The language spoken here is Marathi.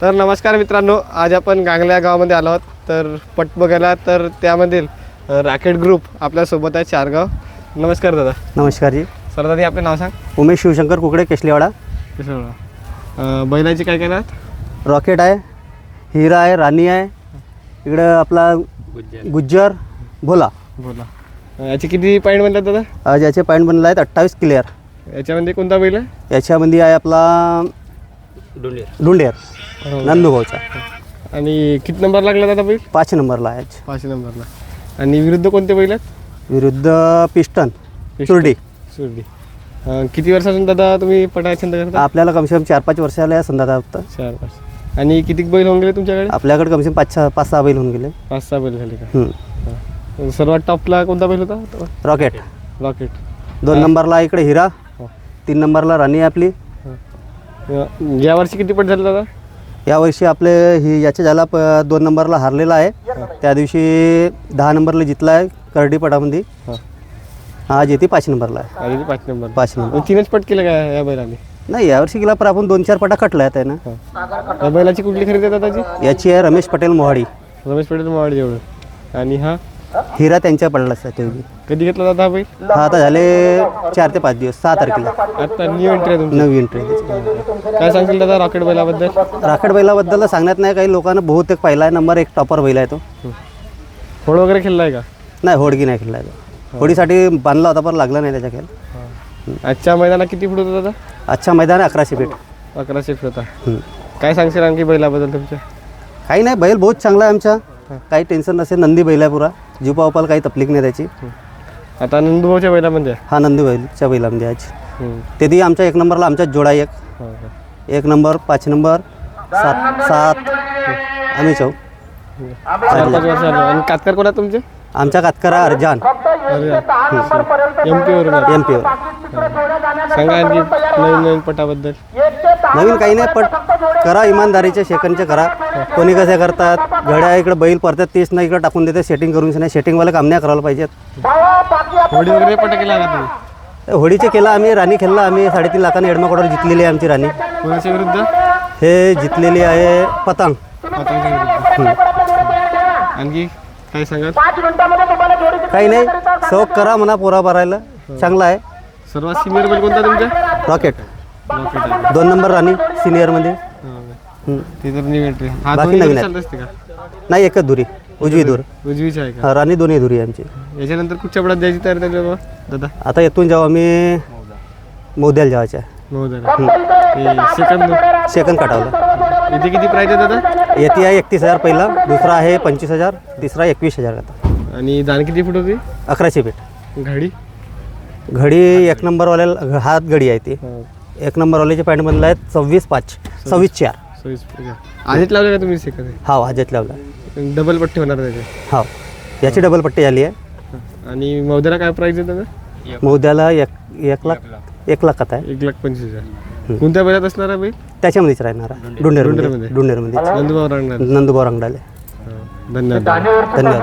तर नमस्कार मित्रांनो, आज आपण गांगल्या गावामध्ये आलो आहोत. तर पट बघायला तर त्यामधील रॉकेट ग्रुप आपल्यासोबत आहे चारगाव. नमस्कार दादा. नमस्कार जी. सर दादा आपले नाव सांग. उमेश शिवशंकर कुकडे, केशलेवाडा. बैलाची काय काय रॉकेट आहे, हिरा आहे, राणी आहे, इकडं आपला गुज्जर, भोला. बोला. याचे किती पॉईंट बनतात दादा? आज याचे पॉईंट बनला आहेत 28 क्लिअर. याच्यामध्ये कोणता बैल आहे? याच्यामध्ये आहे आपला डुंडेर नंदुभाऊचा. आणि किती नंबर लागला दादा बैल? 5 नंबरला आहे. 5 नंबरला. आणि विरुद्ध कोणते बैल आहेत? विरुद्ध पिस्टन सुरडी. किती वर्षापासून दादा तुम्ही पटायचा छंद करता? आपल्याला कमसे कम 4-5 वर्ष आले संधा फक्त. 4-5. आणि किती बैल होऊन गेले तुमच्याकडे? आपल्याकडे कमसे कम 5-6 बैल होऊन गेले. 5-6 बैल झाले का? सर्वात टॉपला कोणता बैल होता? रॉकेट. 2 नंबरला इकडे हिरा, 3 नंबरला राणी आहे आपली. यावर्षी किती पट झाले दादा? यावर्षी आपले याच्या झाला 2 नंबरला हारलेला आहे. त्या दिवशी 10 नंबरला जितला आहे करडीपटामध्ये. आज येते 5 नंबरला आहे. 5 नंबर. 5 नंबर. 3च पट केलं का या बैलाने? नाही, यावर्षी गेला पण आपण 2-4 पटा कटला आहे ना. या बैलाची कुठली खरेदी आहे दादाची? याची आहे रमेश पटेल मोहाडी. रमेश पटेल मोहाडी जवळ. आणि हा हिरा त्यांच्या पडलाच आहे. ते कधी घेतला दादा हा बैल? हा आता झाले 4 ते 5 दिवस. 6 तारखेला आता न्यू एंट्री आहे तुमची? नवी एंट्री. काय सांगशील दादा रॉकेट बैलाबद्दल? रॉकेट बैलाबद्दल सांगण्यात नाही, काही लोकांना बहुतेक पहिला आहे नंबर 1 टॉपर बैल आहे तो. होड वगैरे खेळला आहे का? नाही, होडगी नाही खेळला आहे. होडीसाठी बांधला होता पण लागला नाही त्याच्या खेळ. आजच्या मैदानात किती फूट होता दादा? आजच्या मैदान 1100 फीट. 1100 फूट होता. काय सांगशील आणखी बैलाबद्दल तुमच्या? काही नाही, बैल बहुत चांगला आहे आमचा. काही टेन्शन नसेल. नंदी बैल आहे पुरा. जीवपावपाला काही तकलीफ नाही त्याची. आता नंदुभाऊच्या बैलामध्ये? हा नंदी बैलच्या बैलामध्ये आज ते ती आमच्या 1 नंबरला आमच्याच जोडा. 1 नंबर, 5 नंबर, 7 आम्ही 4. 4-5 वर्ष आले. आणि कातकर कोणा तुमचे? आमच्या कातकरा अर्जान MP वरून. MP. सांगा आणखी नवीन पटाबद्दल. नवीन काही नाही, पण करा इमानदारीचे सेकंडचे करा. कोणी कसे करतात, घड्या इकडे बैल पडतात तेच नाही इकडे टाकून देते. सेटिंग करून नाही, सेटिंगवाले काम नाही करायला पाहिजेत. होडी वगैरे पटा केला का तुम्ही? होडीचे केला आम्ही, राणी खेळला आम्ही. 3.5 लाखाने एडमाकोडवर जिंकलेली आहे आमची राणी. कोणाच्या विरुद्ध? हे जिंकलेली आहे पतंग. आणखी काय सांगाल? काही नाही, शौक करा म्हणा पोरा भरायला. चांगला आहे. सर्वात सिनियर बैल कोणता तुमच्या? रॉकेट. रॉकेट आहे. 2 नंबर राणी सिनियरमध्ये. ते तर न्यू एंट्री. हा बाकी दोन्ही नवीन दूर आहे. चालत असते का? नाही, एकच दुरी, उजवी दूर. उजवीची आहे का? राणी दोन्ही दुरी आहे आमची. याच्यानंतर कुठच्या पडात द्यायची तयारी झाली बाबा दादा? आता येथून जाऊ आम्ही मोद्याला जायचं आहे. 9,000. सेकंड काटावला. इथे किती प्राईज आहे दादा? येते आहे 31,000 पहिला, दुसरा आहे 25,000, तिसरा 21,000 आता. आणि दान किती फूट होती? 1100 फीट. घडी? घडी 1 नंबरवाल्याला हात घडी आहे ती. 1 नंबरवाल्याचे पॅन्ट बनला आहेत 26.5, 26.4. आधीच लावलं का तुम्ही सेकंड? हा, आजच लावला. डबल पट्टी होणार त्याचे? हा, याची डबल पट्टी झाली आहे. आणि मौद्याला काय प्राईज आहे दादा? मोद्याला 1 लाखात आहे. 1,25,000. कोणत्या बैलात असणार आहे बैल? त्याच्यामध्येच राहणार आहे. डुंडेरमध्ये नंदुभाऊ रांगणारे. नंदुभाऊ रंगडाले. धन्यवाद. धन्यवाद.